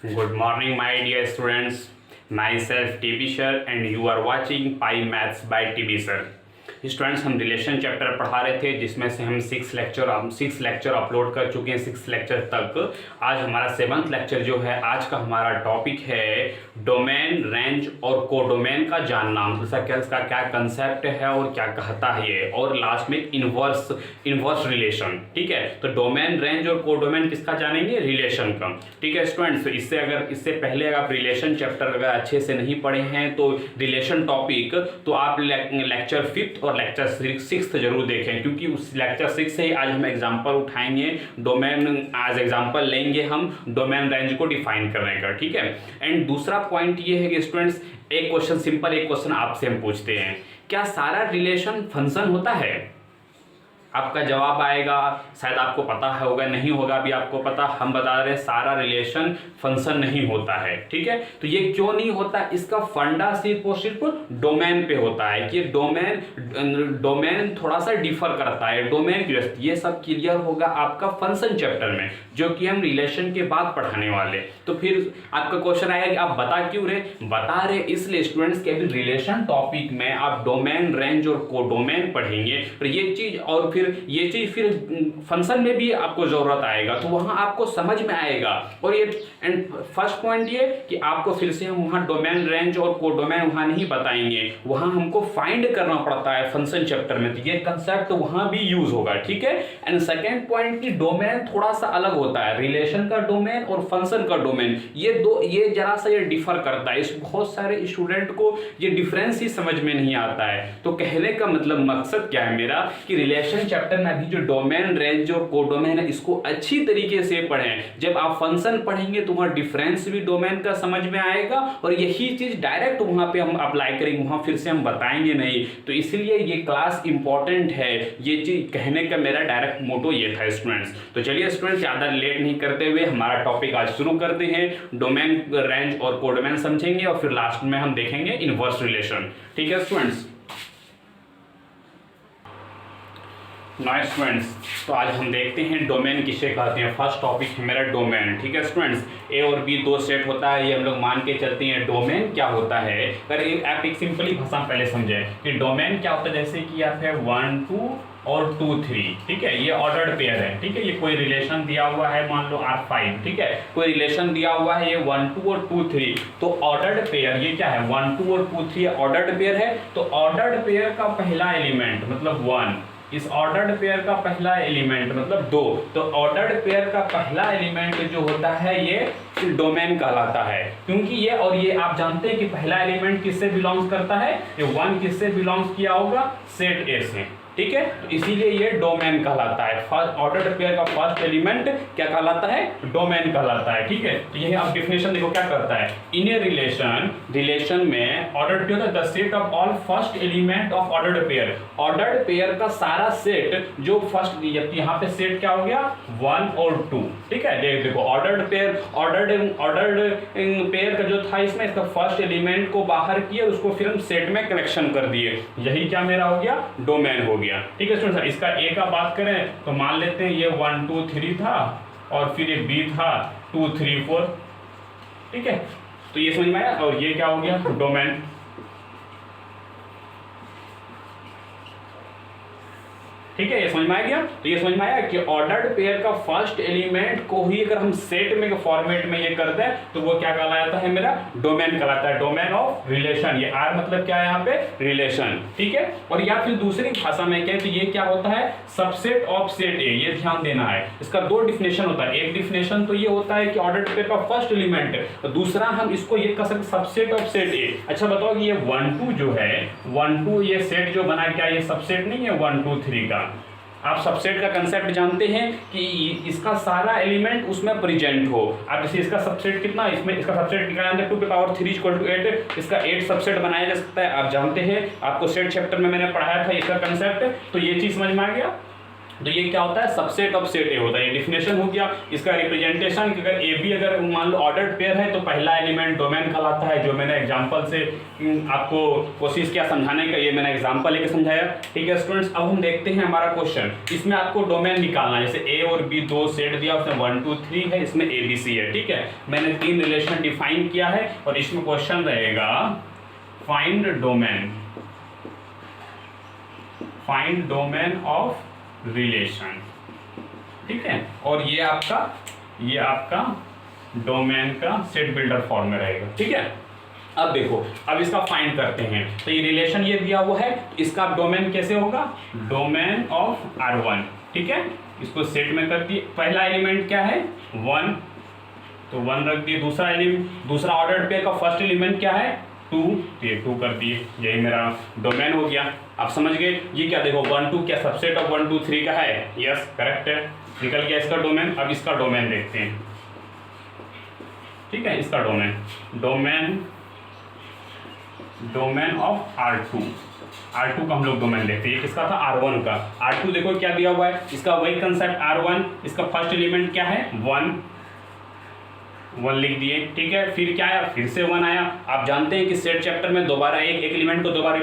Good morning, my dear students. Myself TB sir, and you are watching Pi Maths by TB sir. Students, हम relation chapter पढ़ा रहे थे जिसमें से हम सिक्स लेक्चर अपलोड कर चुके हैं। 6 लेक्चर तक आज हमारा 7th लेक्चर जो है, आज का हमारा टॉपिक है डोमेन, रेंज और कोडोमेन का जानना। मतलब इसका क्या कंसेप्ट है और क्या कहता है ये, और लास्ट में इनवर्स रिलेशन। ठीक है, तो डोमेन, रेंज और कोडोमेन किसका जानेंगे? रिलेशन का। ठीक है स्टूडेंट्स, इससे पहले अगर आप रिलेशन चैप्टर अगर अच्छे से नहीं पढ़े हैं तो रिलेशन टॉपिक तो आप लेक्चर 5th और लेक्चर 6th जरूर देखें, क्योंकि उस लेक्चर 6 से आज हम एग्जांपल उठाएंगे डोमेन, आज एग्जांपल लेंगे हम डोमेन रेंज को डिफाइन करने का। ठीक है, एंड दूसरा पॉइंट ये है कि स्टूडेंट्स, एक क्वेश्चन आपसे हम पूछते हैं, क्या सारा रिलेशन फंक्शन होता है? आपका जवाब आएगा, शायद आपको पता होगा, नहीं होगा भी आपको पता। हम बता रहे हैं सारा रिलेशन फंक्शन नहीं होता है। ठीक है, तो ये क्यों नहीं होता? इसका फंडा सिर्फ और सिर्फ डोमेन पे होता है कि डोमेन थोड़ा सा डिफर करता है। डोमेन की ये सब क्लियर होगा आपका फंक्शन चैप्टर में, जो कि हम रिलेशन के बाद पढ़ाने वाले। तो फिर आपका क्वेश्चन आएगा कि आप बता क्यों रहे? बता रहे इसलिए स्टूडेंट्स के अभी रिलेशन टॉपिक में आप डोमेन, रेंज और कोडोमेन पढ़ेंगे, और ये चीज फिर फंक्शन में भी आपको जरूरत आएगा, तो वहां आपको समझ में आएगा। और ये एंड फर्स्ट पॉइंट ये कि आपको फिर से हम वहां डोमेन, रेंज और कोडोमेन वहां नहीं बताएंगे, वहां हमको फाइंड करना पड़ता है फंक्शन चैप्टर में, तो ये कंसेप्ट वहां भी यूज होगा। ठीक है, एंड सेकेंड पॉइंट की डोमेन थोड़ा सा अलग होता है, रिलेशन का डोमेन और फंक्शन का डोमेन, ये जरा सा ये डिफर करता है। इस बहुत सारे स्टूडेंट को ये डिफरेंस ही समझ में नहीं आता है। तो कहने का मतलब मकसद क्या है मेरा कि रिलेशन चैप्टर में अभी जो डोमेन, रेंज और कोडोमेन है, इसको अच्छी तरीके से पढ़ें। जब आप फंक्शन पढ़ेंगे तो वहां डिफरेंस भी डोमेन का समझ में आएगा, और यही चीज डायरेक्ट वहां पे हम अप्लाई करेंगे, वहां फिर से हम बताएंगे नहीं। तो इसलिए ये क्लास इंपॉर्टेंट है, ये चीज कहने का मेरा डायरेक्ट मोटो ये था स्टूडेंट्स। तो चलिए स्टूडेंट्स, ज्यादा लेट नहीं करते हुए हमारा टॉपिक आज शुरू करते हैं। डोमेन, रेंज और कोडोमेन समझेंगे, और फिर लास्ट में हम देखेंगे इनवर्स रिलेशन। ठीक है स्टूडेंट्स, नाइस स्टूडेंट्स, तो आज हम देखते हैं डोमेन किसे कहते हैं। फर्स्ट टॉपिक है मेरा डोमेन। ठीक है स्टूडेंट्स, ए और बी दो सेट होता है, ये हम लोग मान के चलते हैं। डोमेन क्या होता है, अगर आप एक सिंपली भाषा पहले समझे कि डोमेन क्या होता है, जैसे कि आप है 1 2 और 2 3। ठीक है, ये ऑर्डर्ड पेयर है। ठीक है, ये कोई रिलेशन दिया हुआ है, मान लो R5। ठीक है, कोई रिलेशन दिया हुआ है, ये 1 2 और 2 3, तो ऑर्डर्ड पेयर ये क्या है, 1 2 और 2 3 ऑर्डर्ड पेयर है। तो ऑर्डर्ड पेयर का पहला एलिमेंट मतलब 1, इस ऑर्डर्ड पेयर का पहला एलिमेंट मतलब 2, तो ऑर्डर्ड पेयर का पहला एलिमेंट जो होता है ये डोमेन कहलाता है। क्योंकि ये और ये आप जानते हैं कि पहला एलिमेंट किससे बिलोंग्स करता है, ये 1 किससे बिलोंग्स किया होगा, सेट ए से। ठीक है, तो इसीलिए ये डोमेन कहलाता है। फर्स्ट ऑर्डर्ड पेयर का फर्स्ट एलिमेंट क्या कहलाता है, डोमेन कहलाता है। ठीक है, तो ये आप डेफिनेशन देखो क्या करता है, इन ए रिलेशन में ordered pair the set of all first element of ordered pair. Ordered pair का सारा सेट जो फर्स्ट, यहाँ पे सेट क्या हो गया, 1 और 2। ठीक है, देखो ऑर्डर्ड पेयर का जो था, इसमें इसका फर्स्ट एलिमेंट को बाहर किए, उसको फिर हम सेट में कलेक्शन कर दिए, यही क्या मेरा हो गया, डोमेन हो गया। ठीक है स्टूडेंट्स, इसका ए का बात करें तो मान लेते हैं ये 1 2 3 था, और फिर ये बी था 2 3 4। ठीक है, तो ये समझ में आया, और ये क्या हो गया, डोमेन। ठीक है, ये समझ में आ गया। तो ये समझ में आया कि ऑर्डर्ड पेयर का फर्स्ट एलिमेंट को ही अगर हम सेट में फॉर्मेट में ये करते हैं तो वो क्या कहलाता है, मेरा डोमेन कहलाता है, डोमेन ऑफ रिलेशन। ये आर मतलब क्या है यहाँ पे, रिलेशन। ठीक है, और या फिर दूसरी भाषा में कहें तो ये क्या होता है, सबसेट ऑफ सेट ए। ये ध्यान देना है, इसका 2 डिफिनेशन होता है। एक डिफिनेशन तो ये होता है कि ऑर्डर्ड पेयर का फर्स्ट एलिमेंट, तो दूसरा हम इसको ये कह सकते सबसेट ऑफ सेट ए। अच्छा बताओ कि ये 1 2 जो है, 1 2 ये सेट जो बना, क्या ये सबसेट नहीं है 1 2 3 का? आप सबसेट का कंसेप्ट जानते हैं कि इसका सारा एलिमेंट उसमें प्रेजेंट हो। आप जैसे इसका सबसेट कितना, इसमें इसका सबसेट निकालना है 2 की पावर 3 इक्वल टू 8, इसका 8 सबसेट बनाया जा सकता है। आप जानते हैं, आपको सेट चैप्टर में मैंने पढ़ाया था इसका कंसेप्ट, तो ये चीज समझ में आ गया। तो ये क्या होता है, सबसेट ऑफ सेट ए होता है। ये डिफिनेशन हो गया। इसका रिप्रेजेंटेशन अगर ए बी अगर मान लो ऑर्डर्ड पेयर है तो पहला एलिमेंट डोमेन कहलाता है, जो मैंने एग्जांपल से आपको कोशिश किया समझाने का, ये मैंने एग्जांपल लेके समझाया। ठीक है स्टूडेंट्स, अब हम देखते हैं हमारा क्वेश्चन। इसमें आपको डोमेन निकालना है, जैसे ए और बी दो सेट दिया, उसमें 1 2 3 है, इसमें ए बी सी है। ठीक है, मैंने 3 रिलेशन डिफाइन किया है और इसमें क्वेश्चन रहेगा फाइंड डोमेन ऑफ रिलेशन। ठीक है, और ये आपका डोमेन का सेट बिल्डर फॉर्म में रहेगा। ठीक है, अब देखो, अब इसका फाइंड करते हैं। तो ये रिलेशन ये दिया हुआ है, इसका डोमेन कैसे होगा, डोमेन ऑफ R1। ठीक है, इसको सेट में कर दिए। पहला एलिमेंट क्या है 1, तो 1 रख दिए। दूसरा एलिमेंट, दूसरा ऑर्डर्ड पेयर का फर्स्ट एलिमेंट क्या है 2, तो ये 2 कर दिए। यही मेरा डोमेन हो गया। आप समझ गए। ये क्या देखो 1 2 क्या सबसेट ऑफ 1 2 3 का है, यस करेक्ट है, निकल गया इसका डोमेन। अब इसका डोमेन देखते हैं। ठीक है, इसका डोमेन ऑफ R2 का हम लोग डोमेन देखते हैं। ये किसका था, R1 का। R2 देखो क्या दिया हुआ है, इसका वही कंसेप्ट R1, इसका फर्स्ट एलिमेंट क्या है 1 लिख दिए। ठीक है, फिर क्या आया, फिर से 1 आया। आप जानते हैं कि सेट चैप्टर में दोबारा एक एलिमेंट को दोबारा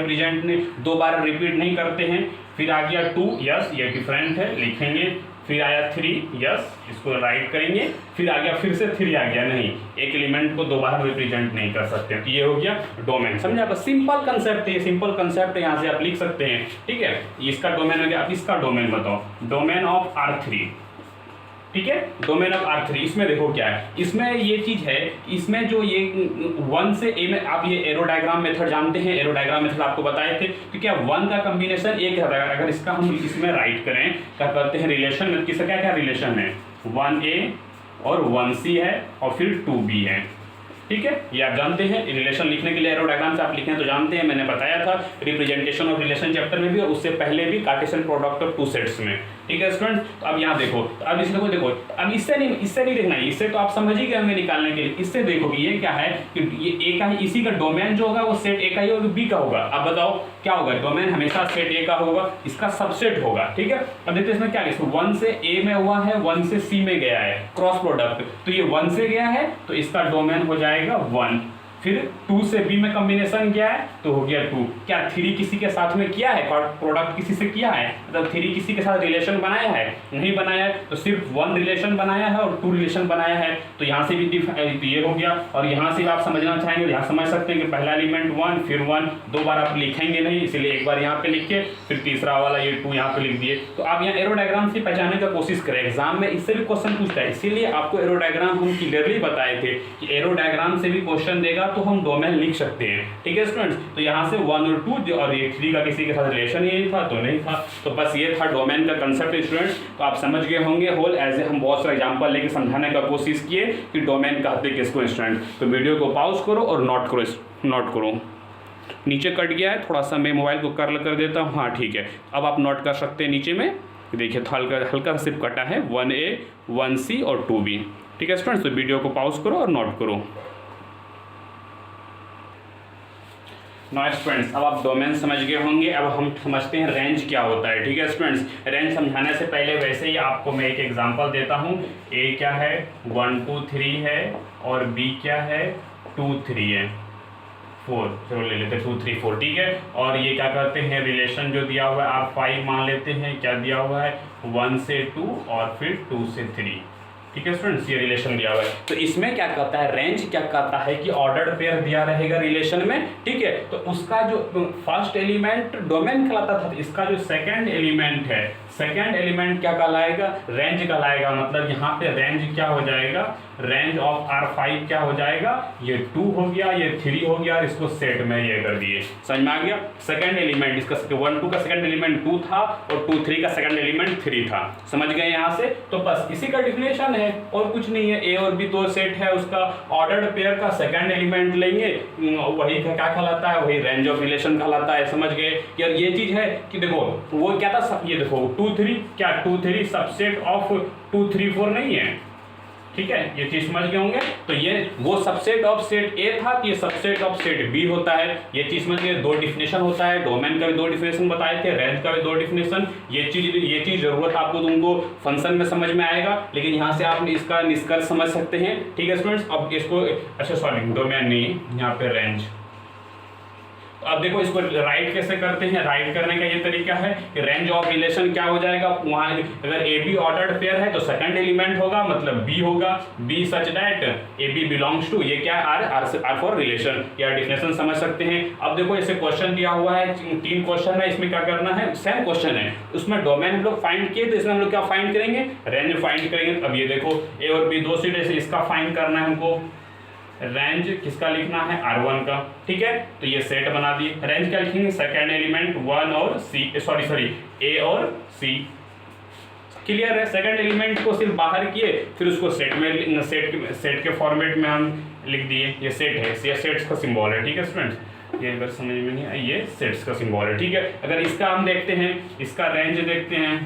रिपीट नहीं करते हैं। फिर आ गया 2, यस ये डिफरेंट है, लिखेंगे। फिर आया 3, यस इसको राइट करेंगे। फिर आ गया, फिर से 3 आ गया, नहीं एक एलिमेंट को दोबारा रिप्रेजेंट नहीं कर सकते। तो ये हो गया डोमेन। समझे आप, सिंपल कंसेप्ट है, सिंपल कंसेप्ट है, यहाँ से आप लिख सकते हैं। ठीक है, इसका डोमेन हो गया। अब इसका डोमेन बताओ, डोमेन ऑफ R3। ठीक है, डोमेन ऑफ R3। इसमें देखो क्या है, इसमें ये चीज है, इसमें जो ये 1 से ए में, आप ये एरो डायग्राम मेथड जानते हैं, एरो डायग्राम मेथड आपको बताए थे कि क्या 1 का कॉम्बिनेशन एक है। अगर इसका हम इसमें राइट करें, क्या करते हैं रिलेशन में, किसका क्या क्या रिलेशन है 1A और 1C है और फिर 2B है। ठीक है, ये आप जानते हैं। रिलेशन लिखने के लिए एरो डायग्राम से आप लिखें तो जानते हैं, मैंने बताया था रिप्रेजेंटेशन ऑफ रिलेशन चैप्टर में भी और उससे पहले भी कार्टेशियन प्रोडक्ट ऑफ 2 सेट्स में। ठीक है स्टूडेंट, तो अब यहाँ देखो, तो अब इसको देखो, अब इससे नहीं देखना है, इससे तो आप समझ ही गए होंगे निकालने के लिए। इससे देखो कि ये क्या है कि ये ए का है, इसी का डोमेन जो होगा वो सेट ए का ही होगा, बी का होगा। अब बताओ क्या होगा, डोमेन हमेशा सेट ए का होगा, इसका सबसेट होगा। ठीक है, अब देखते हैं इसमें क्या है, 1 से ए में हुआ है, 1 से सी में गया है, क्रॉस प्रोडक्ट। तो ये 1 से गया है तो इसका डोमेन हो जाएगा 1। फिर 2 से बी में कॉम्बिनेशन किया है तो हो गया 2। क्या 3 किसी के साथ में किया है, प्रोडक्ट किसी से किया है, मतलब 3 किसी के साथ रिलेशन बनाया है, नहीं बनाया है, तो सिर्फ 1 रिलेशन बनाया है और 2 रिलेशन बनाया है। तो यहाँ से भी ये हो गया। और यहाँ से आप समझना चाहेंगे, यहाँ समझ सकते हैं कि पहला एलिमेंट 1 फिर 1, 2 बार आप लिखेंगे नहीं, इसलिए एक बार यहाँ पे लिखिए, फिर तीसरा वाला ये 2 यहाँ पे लिख दिए। तो आप यहाँ एरो डायग्राम से पहचानने का कोशिश करें, एग्जाम में इससे भी क्वेश्चन पूछता है, इसीलिए आपको एरो डायग्राम हम क्लियरली बताए थे कि एरो डायग्राम से भी क्वेश्चन देगा तो हम डोमेन लिख सकते हैं। ठीक है स्टूडेंट्स, तो यहाँ से 1 और 2 और ये 3 का किसी के साथ रिलेशन ही नहीं था तो नहीं था। तो बस ये था डोमेन का कंसेप्ट स्टूडेंट्स। तो आप समझ गए होंगे होल एज ए, हम बहुत सारे एग्जांपल लेके समझाने का कोशिश किए कि डोमेन कहते किसको स्टूडेंट। तो वीडियो को पॉज करो और नोट करो। नीचे कट गया है, थोड़ा सा मैं मोबाइल को कर्ल कर देता हूँ। हाँ ठीक है, अब आप नोट कर सकते हैं। नीचे में देखिए हल्का सिर्फ कटा है, 1A 1C और 2B। ठीक है स्टूडेंट्स, तो वीडियो को पॉज करो और नोट करो। नॉइस स्टूडेंट्स, अब आप डोमेन समझ गए होंगे। अब हम समझते हैं रेंज क्या होता है। ठीक है स्टूडेंट्स, रेंज समझाने से पहले वैसे ही आपको मैं एक एग्जांपल देता हूँ। ए क्या है 1 2 3 है और बी क्या है 2 3 है 4, चलो ले लेते 2 3 4। ठीक है, और ये क्या करते हैं, रिलेशन जो दिया हुआ है आप 5 मान लेते हैं। क्या दिया हुआ है 1 से 2 और फिर 2 से 3। ठीक है स्टूडेंट्स, ये रिलेशन दिया हुआ है। तो इसमें क्या कहता है, रेंज क्या कहता है कि ऑर्डर्ड पेयर दिया रहेगा रिलेशन में। ठीक है, तो उसका जो फर्स्ट एलिमेंट डोमेन कहलाता था, इसका जो सेकंड एलिमेंट है, सेकंड एलिमेंट क्या कहलाएगा, रेंज कहलाएगा। मतलब यहाँ पे रेंज क्या हो जाएगा, रेंज ऑफ R5 क्या हो जाएगा, ये 2 हो गया, ये 3 हो गया, इसको सेट में ये कर दिए। समझ में आ गया। सेकंड एलिमेंट इसका 1 2 का सेकंड एलिमेंट 2 था और 2 3 का सेकंड एलिमेंट 3 था। समझ गए यहाँ से। तो बस इसी का डिफिनेशन है और कुछ नहीं है। ए और बी 2 सेट है, उसका ऑर्डर्ड पेयर का सेकंड एलिमेंट लेंगे, वही क्या कहलाता है, वही रेंज ऑफ रिलेशन कहलाता है। समझ गए यार। ये चीज है कि देखो वो क्या था, ये देखो 2 3 क्या 2 3 सबसेट ऑफ 2 3 4 नहीं है। ठीक है, ये चीज समझ गए होंगे। तो ये वो सबसेट ऑफ सेट ए था, तो ये सबसेट ऑफ सेट बी होता है। ये चीज समझ गए, दो डिफिनेशन होता है, डोमेन का भी दो डिफिनेशन बताए थे, रेंज का भी दो डिफिनेशन। ये चीज जरूरत आपको तुमको फंक्शन में समझ में आएगा, लेकिन यहाँ से आप इसका निष्कर्ष समझ सकते हैं। ठीक है स्टूडेंट्स, अब इसको अच्छा सॉरी डोमेन नहीं, यहाँ पे रेंज। अब देखो इसको राइट कैसे करते हैं। राइट करने का ये तरीका है कि रेंज ऑफ रिलेशन क्या हो जाएगा, वहाँ अगर ए बी ऑर्डर्ड पेयर है तो सेकंड एलिमेंट होगा, मतलब बी होगा, B such that A B belongs to, ये क्या आर फॉर रिलेशन, या डिफिनेशन समझ सकते हैं। अब देखो ऐसे क्वेश्चन दिया हुआ है, 3 क्वेश्चन है, इसमें क्या करना है, सेम क्वेश्चन है, उसमें डोमेन हम लोग फाइंड किए, तो इसमें हम लोग क्या फाइंड करेंगे, रेंज फाइंड करेंगे। अब ये देखो ए और बी दो सीट है, इसका फाइंड करना है हमको, रेंज किसका लिखना है, R1 का। ठीक है, तो ये सेट बना दिए। रेंज क्या लिखेंगे, सेकंड एलिमेंट 1 और सी, सॉरी ए और सी। क्लियर है, सेकंड एलिमेंट को सिर्फ बाहर किए, फिर उसको सेट में सेट के फॉर्मेट में हम लिख दिए, ये सेट है, ये सेट्स का सिंबल है। ठीक है स्टूडेंट्स, ये अगर समझ में नहीं आया, ये सेट्स का सिंबल है। ठीक है, अगर इसका हम देखते हैं, इसका रेंज देखते हैं,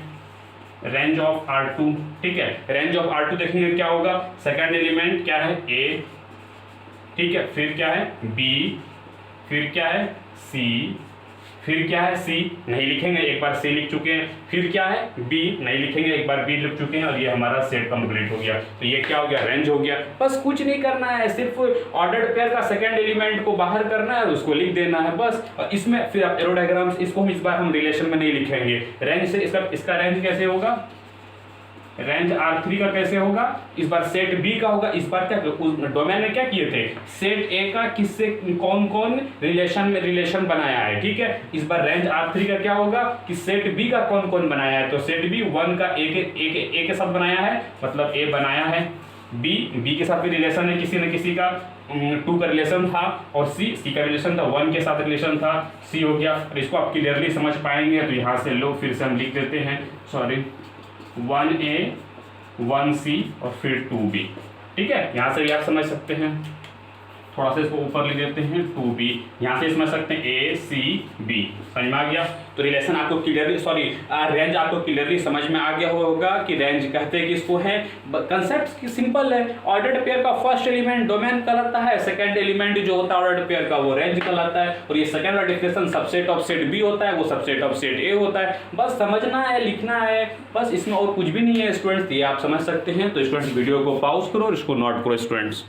रेंज ऑफ R2। ठीक है, रेंज ऑफ R2 देखेंगे क्या होगा, सेकंड एलिमेंट क्या है, ए, ठीक है, फिर क्या है B, फिर क्या है C, फिर क्या है C नहीं लिखेंगे, एक बार C लिख चुके हैं, फिर क्या है B नहीं लिखेंगे, एक बार B लिख चुके हैं, और ये हमारा सेट कंप्लीट हो गया। तो ये क्या हो गया, रेंज हो गया। बस कुछ नहीं करना है, सिर्फ ऑर्डर्ड पेयर का सेकंड एलिमेंट को बाहर करना है, उसको लिख देना है बस। और इसमें फिर आप एरो डायग्राम्स, इसको हम इस बार हम रिलेशन में नहीं लिखेंगे, रेंज से इसका रेंज कैसे होगा, रेंज R3 का कैसे होगा, इस बार सेट B का होगा। इस बार क्या डोमेन में क्या किए थे, सेट A का किससे कौन कौन रिलेशन बनाया है। ठीक है, इस बार रेंज R3 का क्या होगा कि सेट B का कौन कौन बनाया है, तो सेट B 1 का A के साथ बनाया है, मतलब A बनाया है, B के साथ भी रिलेशन है किसी न किसी का, 2 का रिलेशन था, और C का रिलेशन था, 1 के साथ रिलेशन था, C हो गया। और इसको आप क्लियरली समझ पाएंगे, तो यहाँ से लो फिर से हम लिख देते हैं, सॉरी 1A 1C और फिर 2B। ठीक है, यहाँ से भी आप समझ सकते हैं, थोड़ा सा इसको ऊपर ले देते हैं, 2B, यहाँ से समझ सकते हैं ACB। समझ में आ गया, तो रिलेशन आपको क्लियरली, सॉरी रेंज आपको क्लियरली समझ में आ गया होगा कि रेंज कहते हैं कि इसको है। कंसेप्ट सिंपल है, ऑर्डर्ड पेयर का फर्स्ट एलिमेंट डोमेन कहलाता है, सेकंड एलिमेंट जो होता है ऑर्डर्ड पेयर का वो रेंज कहलाता है, और ये सेकंड वाला definition subset of set B होता है, वो सबसेट ऑफ सेट A होता है। बस समझना है, लिखना है, बस इसमें और कुछ भी नहीं है स्टूडेंट्स, ये आप समझ सकते हैं। तो स्टूडेंट्स वीडियो को पॉज करो और इसको नोट करो स्टूडेंट्स।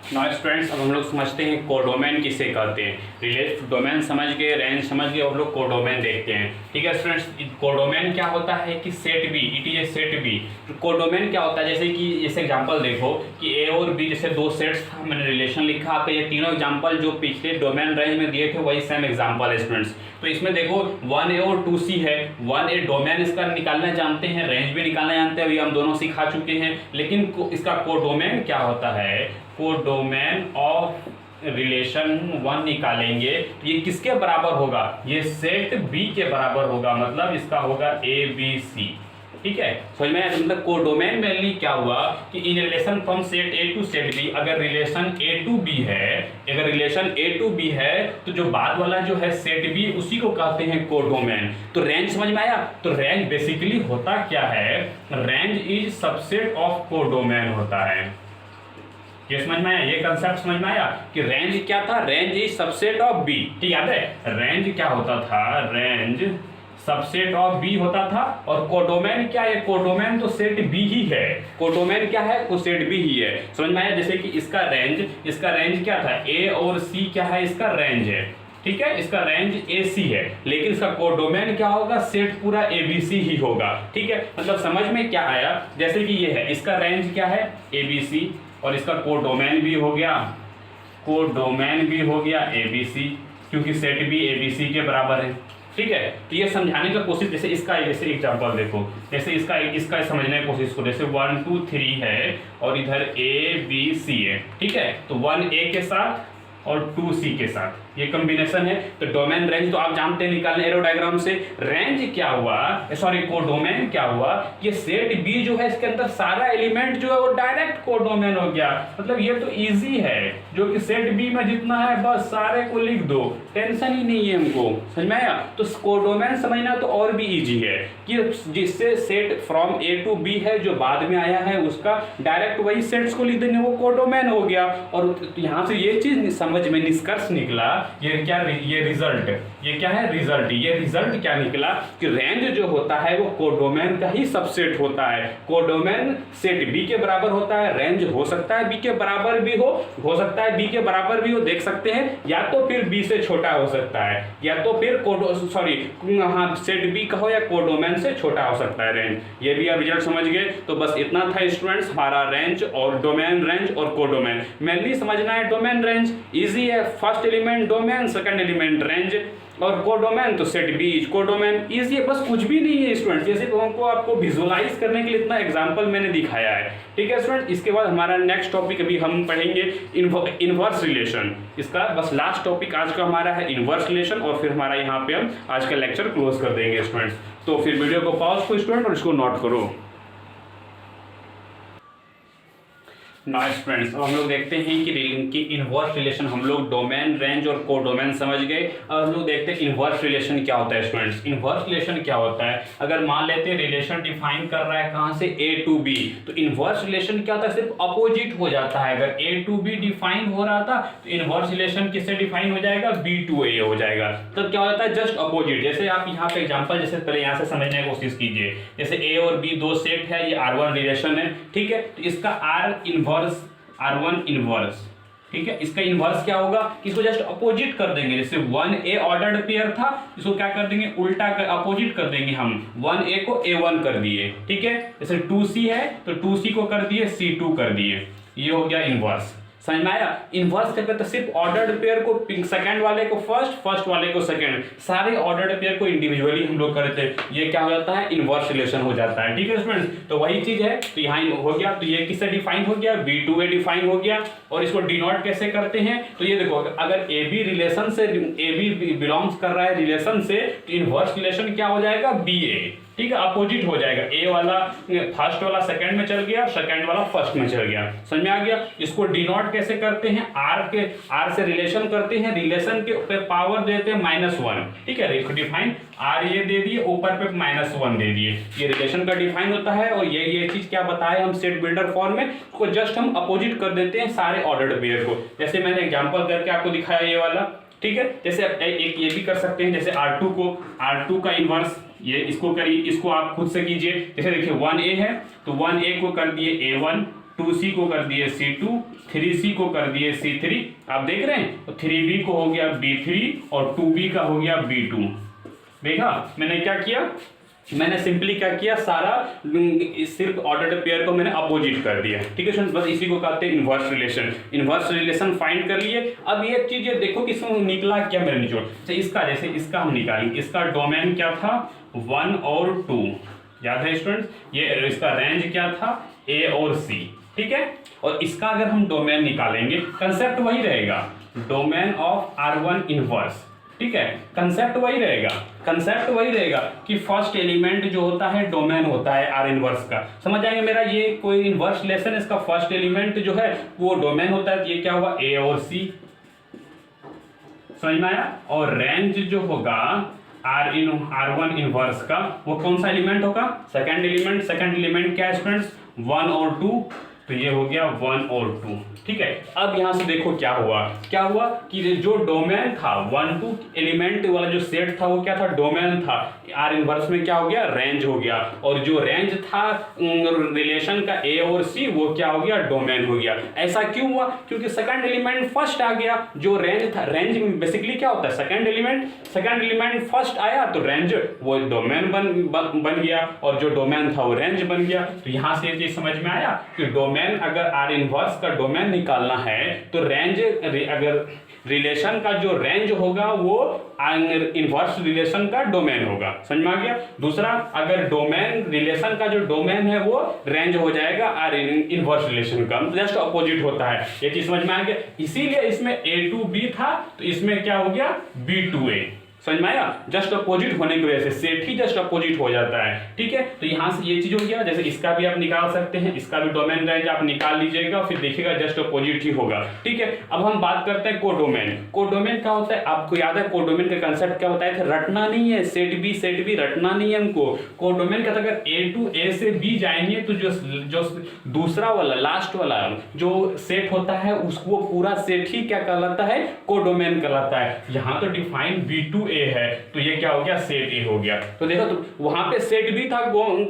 नाउ स्टूडेंट्स, अब हम लोग समझते हैं कोडोमेन किसे कहते हैं। रिलेट डोमेन समझ गए, रेंज समझ गए, अब लोग कोडोमेन देखते हैं। ठीक है स्टूडेंट्स, कोडोमेन क्या होता है कि set B, it is a set B. Codomain क्या होता है, जैसे एग्जांपल देखो कि ए और बी जैसे दो सेट्स था, मैंने रिलेशन लिखा, आपका ये तीनों एग्जांपल जो पिछले डोमेन रेंज में दिए थे वही सेम एग्जांपल है स्टूडेंट्स। तो इसमें देखो 1A और 2C है, 1A डोमेन इसका निकालना जानते हैं, रेंज भी निकालना जानते हैं, अभी हम दोनों सिखा चुके हैं। लेकिन इसका कोडोमेन क्या होता है, कोडोमेन ऑफ रिलेशन 1 निकालेंगे तो ये किसके बराबर होगा, ये सेट B के बराबर होगा, मतलब इसका होगा ABC। ठीक है, समझ में आया, मतलब कोडोमेन मेनली क्या हुआ कि इन relation from set A to set B, अगर रिलेशन A टू B है, अगर रिलेशन A टू B है तो जो बाद वाला जो है सेट B उसी को कहते हैं कोडोमेन। तो रेंज समझ में आया, तो रेंज बेसिकली होता क्या है, range is subset of codomain होता है। ये समझ में आया, ये कंसेप्ट समझ में आया कि रेंज क्या था, range is subset of B। ठीक याद है, रेंज क्या होता था, रेंज सबसेट ऑफ B होता था। और कोडोमेन क्या है, कोडोमेन तो सेट B ही है, कोडोमेन क्या है, वो सेट B ही है। समझ में आया, जैसे कि इसका रेंज क्या था, A और C क्या है, इसका रेंज है। ठीक है, इसका रेंज AC है, लेकिन इसका कोडोमेन क्या होगा, सेट पूरा ABC ही होगा। ठीक है, मतलब समझ में क्या आया, जैसे कि ये है, इसका रेंज क्या है ABC, और इसका कोडोमेन भी हो गया, कोडोमेन भी हो गया ABC, क्योंकि सेट B ABC के बराबर है। ठीक है, तो ये समझाने का कोशिश, जैसे एग्जांपल देखो, जैसे इसका समझने की कोशिश करो, जैसे 1 2 3 है और इधर A B C है। ठीक है, तो 1A के साथ और 2C के साथ, ये कॉम्बिनेशन है। तो डोमेन रेंज तो आप जानते हैं निकालने एरो डायग्राम से। रेंज क्या हुआ, सॉरी कोडोमेन क्या हुआ, ये सेट बी जो है इसके अंदर सारा एलिमेंट जो है वो डायरेक्ट कोडोमेन हो गया। मतलब ये तो इजी है, जो कि सेट बी में जितना है बस सारे को लिख दो, टेंशन ही नहीं है हमको, समझ में आया। तो कोडोमेन समझना तो और भी इजी है कि जिससे set from A to B है जो बाद में आया है उसका डायरेक्ट वही सेट्स को लिख देंगे, वो कोडोमेन हो गया। और यहाँ से ये चीज समझ में निष्कर्ष निकला, ये क्या, ये रिजल्ट, ये क्या है रिजल्ट, ये रिजल्ट क्या निकला कि रेंज जो होता है वो कोडोमेन का ही सबसेट होता है। कोडोमेन सेट बी के बराबर होता है, रेंज हो सकता है बी के बराबर भी हो सकता है बी के बराबर भी हो, देख सकते हैं, या तो फिर बी से छोटा हो सकता है, या तो फिर हाँ सेट बी का हो या कोडोमेन से छोटा हो सकता है रेंज। ये भी आप रिजल्ट समझ गए। तो बस इतना था स्टूडेंट्स, हमारा रेंज और डोमेन रेंज और कोडोमेन। मेनली समझना है डोमेन रेंज इजी है, first element domain, second element range, और कोडोमेन तो सेट बी कोडोमेन इजी है, बस कुछ भी नहीं है स्टूडेंट्स। जैसे हमको आपको विजुअलाइज करने के लिए इतना एग्जांपल मैंने दिखाया है, ठीक है स्टूडेंट। इसके बाद हमारा नेक्स्ट टॉपिक अभी हम पढ़ेंगे इनवर्स रिलेशन। इसका बस लास्ट टॉपिक आज का हमारा है इनवर्स रिलेशन, और फिर हमारा यहाँ पे हम आज का लेक्चर क्लोज कर देंगे स्टूडेंट्स। तो फिर वीडियो को पॉज करो स्टूडेंट और इसको नोट करो। नाइस फ्रेंड्स, अब हम लोग देखते हैं कि इनवर्स रिलेशन हम लोग डोमेन रेंज और कोडोमेन समझ गए। अब हम लोग देखते हैं इनवर्स रिलेशन क्या होता है स्टूडेंट्स। इनवर्स रिलेशन क्या होता है, अगर मान लेते हैं रिलेशन डिफाइन कर रहा है कहाँ से ए टू बी, तो इनवर्स रिलेशन क्या होता है, सिर्फ अपोजिट हो जाता है। अगर ए टू बी डिफाइन हो रहा था तो इनवर्स रिलेशन किससे डिफाइन हो जाएगा, बी टू ए हो जाएगा। तब क्या हो जाता है, जस्ट अपोजिट। जैसे आप यहाँ पे एग्जाम्पल, जैसे पहले यहाँ से समझने की कोशिश कीजिए, जैसे ए और बी दो सेट है, ये R1 रिलेशन है, ठीक है। तो इसका R1 इनवर्स, ठीक है। इसका इनवर्स क्या होगा, इसको जस्ट अपोजिट कर देंगे। जैसे 1A ऑर्डर्ड पेयर था, इसको क्या कर देंगे, उल्टा कर अपोजिट कर देंगे हम, 1A को A1 कर दिए, ठीक है। जैसे 2C है तो 2C को कर दिए C2 कर दिए, ये हो गया इनवर्स। समझ में आया। इनवर्स क्या करता है, सिर्फ ऑर्डर्ड पेयर को सेकंड वाले को फर्स्ट वाले को सेकंड, सारे ऑर्डर्ड पेयर को इंडिविजुअली हम लोग करते हैं, ये क्या हो जाता है, इनवर्स रिलेशन हो जाता है, ठीक है स्टूडेंट्स। तो वही चीज है, तो यहाँ हो गया, तो ये किससे डिफाइन हो गया, B2A डिफाइन हो गया। और इसको डिनोट कैसे करते हैं, तो ये देखो, अगर AB रिलेशन से, AB बिलोंग्स कर रहा है रिलेशन से, तो इनवर्स रिलेशन क्या हो जाएगा, BA, ठीक है, अपोजिट हो जाएगा। ए वाला फर्स्ट वाला सेकंड में चल गया, सेकंड वाला फर्स्ट में चल गया, समझ में आ गया। इसको डिनोट कैसे करते हैं, आर से रिलेशन करते हैं, रिलेशन के ऊपर पावर देते हैं -1, ठीक है। डिफाइन आर ये दे दिए, ऊपर पे -1 दे दिए, ये रिलेशन का डिफाइन होता है। और ये चीज क्या बताया हम सेट बिल्डर फॉर्म में, उसको जस्ट हम अपोजिट कर देते हैं सारे ऑर्डर्ड पेयर को। जैसे मैंने एग्जाम्पल करके आपको दिखाया ये वाला, ठीक है। जैसे एक ये भी कर सकते हैं, जैसे R2 का इनवर्स, ये इसको करिए, इसको आप खुद से कीजिए। जैसे देखिए 1A है तो 1A को कर दिए A1, 2C को कर दिए C2, 3C को कर दिए C3, आप देख रहे हैं। तो 3B को हो गया B3 और 2B का हो गया B2। देखा मैंने क्या किया, मैंने सिंपली क्या किया, सारा सिर्फ ऑर्डर्ड पेयर को मैंने अपोजिट कर दिया, ठीक है स्टूडेंट्स। बस इसी को कहते हैं inverse relation. Inverse relation find कर लिए। अब ये चीज ये देखो कि इसमें निकला क्या मेरा निचोड़। जैसे इसका हम निकालेंगे, इसका डोमेन क्या था, 1 और 2, याद है स्टूडेंट्स। ये इसका रेंज क्या था, A और C, ठीक है। और इसका अगर हम डोमेन निकालेंगे, कंसेप्ट वही रहेगा, डोमेन ऑफ R1 इनवर्स, ठीक है। कंसेप्ट वही रहेगा कि फर्स्ट एलिमेंट जो होता है डोमेन होता है R इनवर्स का। समझ आएंगे मेरा, ये कोई इनवर्स रिलेशन, इसका फर्स्ट एलिमेंट जो है वो डोमेन होता है। ये क्या हुआ, A और C, समझ में आया। और रेंज जो होगा R1 इनवर्स का, वो कौन सा एलिमेंट होगा, सेकंड एलिमेंट क्या है स्टूडेंट्स, 1 और 2, तो ये हो गया 1 और 2, ठीक है। अब यहां से देखो क्या हुआ कि जो डोमेन था 1 2 एलिमेंट वाला जो सेट था वो क्या था, डोमेन था। आर इनवर्स में क्या हो गया, रेंज हो गया। और जो रेंज था रिलेशन का A और C, वो क्या हो गया, डोमेन हो गया। ऐसा क्यों हुआ, क्योंकि सेकंड एलिमेंट फर्स्ट आ गया। जो रेंज था, रेंज बेसिकली क्या होता है, सेकंड एलिमेंट फर्स्ट आया तो रेंज वो डोमेन बन गया, और जो डोमेन था वो रेंज बन गया। तो यहां से ये चीज समझ में आया कि डोमेन डोमेन, अगर आर इनवर्स का डोमेन निकालना है तो रेंज, अगर रिलेशन का जो रेंज होगा वो इनवर्स रिलेशन का डोमेन होगा। समझ में आ गया। दूसरा, अगर डोमेन रिलेशन का जो डोमेन है वो रेंज हो जाएगा आर इनवर्स रिलेशन का, जस्ट अपोजिट होता है। ये चीज समझ में आ गया। इसीलिए इसमें a to b था तो इसमें क्या हो गया b to a। समझ में आया। जस्ट अपोजिट होने की वजह से सेट ही जस्ट अपोजिट हो जाता है। ठीक है, तो यहां से ये चीज हो गया। जैसे इसका भी आप निकाल सकते हैं, इसका भी डोमेन रेंज आप निकाल लीजिएगा, फिर देखिएगा जस्ट अपोजिट ही होगा। ठीक है, अब हम बात करते हैं कोडोमेन। कोडोमेन क्या होता है, आपको याद है कोडोमेन का कंसेप्ट क्या होता है, रटना नहीं है, सेट बी रटना नहीं है हमको। कोडोमेन का अगर a to a से b जाएंगे तो जो दूसरा वाला लास्ट वाला जो सेट होता है उसको पूरा सेट ही क्या कहलाता है, कोडोमेन कहलाता है। यहाँ तो डिफाइन b to a है तो ये क्या हो गया, सेट ए हो गया। तो देखो, तो वहां पे सेट भी था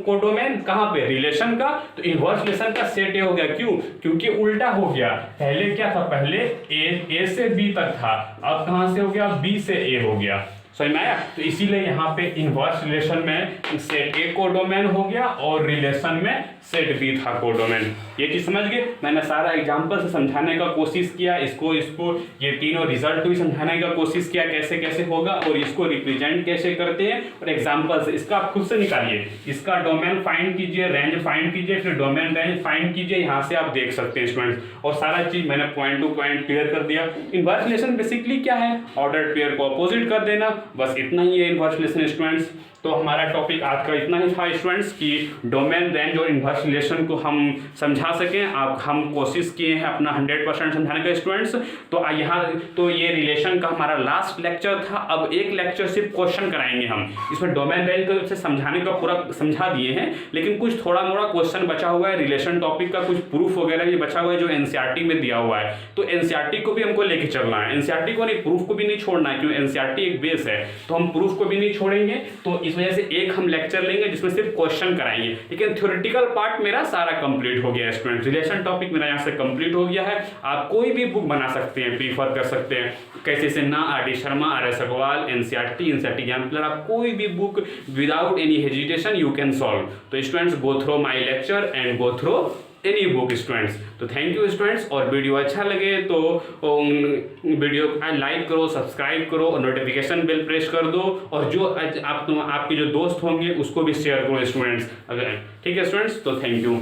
कोडोमेन, कहां पे, रिलेशन का, तो इनवर्स रिलेशन का सेट ए हो गया। क्यों, क्योंकि उल्टा हो गया। पहले क्या था, पहले ए से बी तक था, अब कहां से हो गया, बी से ए हो गया। समझ में आया। तो इसीलिए यहाँ पे इनवर्स रिलेशन में सेट ए कोडोमेन हो गया और रिलेशन में सेट बी था कोडोमेन। ये चीज समझ गए। मैंने सारा एग्जांपल से समझाने का कोशिश किया, इसको ये तीनों रिजल्ट भी समझाने का कोशिश किया कैसे कैसे होगा और इसको रिप्रेजेंट कैसे करते हैं, और एग्जांपल से इसका आप खुद से निकालिए। इसका डोमेन फाइंड कीजिए, रेंज फाइंड कीजिए, फिर डोमेन रेंज फाइंड कीजिए। यहाँ से आप देख सकते हैं स्टूडेंट्स, और सारा चीज मैंने पॉइंट टू पॉइंट क्लियर कर दिया। इनवर्स रिलेशन बेसिकली क्या है, ऑर्डर पेयर को अपोजिट कर देना, बस इतना ही है इनवर्स रिलेशन स्टूडेंट्स। तो हमारा टॉपिक आज का इतना ही था स्टूडेंट्स कि डोमेन रेंज और इनवर्स रिलेशन को हम समझा सकें। आप हम कोशिश किए हैं अपना 100% समझाने का स्टूडेंट्स। तो यहाँ तो ये रिलेशन का हमारा लास्ट लेक्चर था। अब एक लेक्चर सिर्फ क्वेश्चन कराएंगे हम, इसमें डोमेन रेंज को से समझाने का पूरा समझा दिए हैं, लेकिन कुछ थोड़ा मोड़ा क्वेश्चन बचा हुआ है रिलेशन टॉपिक का, कुछ प्रूफ वगैरह भी बचा हुआ है जो एनसीईआरटी में दिया हुआ है। तो एनसीईआरटी को भी हमको लेके चलना है, एनसीईआरटी को नहीं, प्रूफ को भी नहीं छोड़ना है, क्योंकि एनसीईआरटी एक बेस है, तो हम प्रूफ को भी नहीं छोड़ेंगे। तो इस वजह से एक हम लेक्चर लेंगे जिसमें सिर्फ क्वेश्चन कराएंगे, लेकिन थ्योरेटिकल पार्ट मेरा सारा कंप्लीट हो गया है स्टूडेंट। रिलेशन टॉपिक मेरा यहाँ से कंप्लीट हो गया है। आप कोई भी बुक बना सकते हैं, प्रीफर कर सकते हैं, K C Sinha, R D Sharma, R S Agarwal, NCERT exemplar, आप कोई भी book without any hesitation you can solve. तो students go through my lecture and go through any book students. तो थैंक यू स्टूडेंट्स, और वीडियो अच्छा लगे तो वीडियो लाइक करो, सब्सक्राइब करो और नोटिफिकेशन बेल प्रेस कर दो, और जो आपके जो दोस्त होंगे उसको भी शेयर करो स्टूडेंट्स। अगर ठीक है स्टूडेंट्स, तो थैंक यू।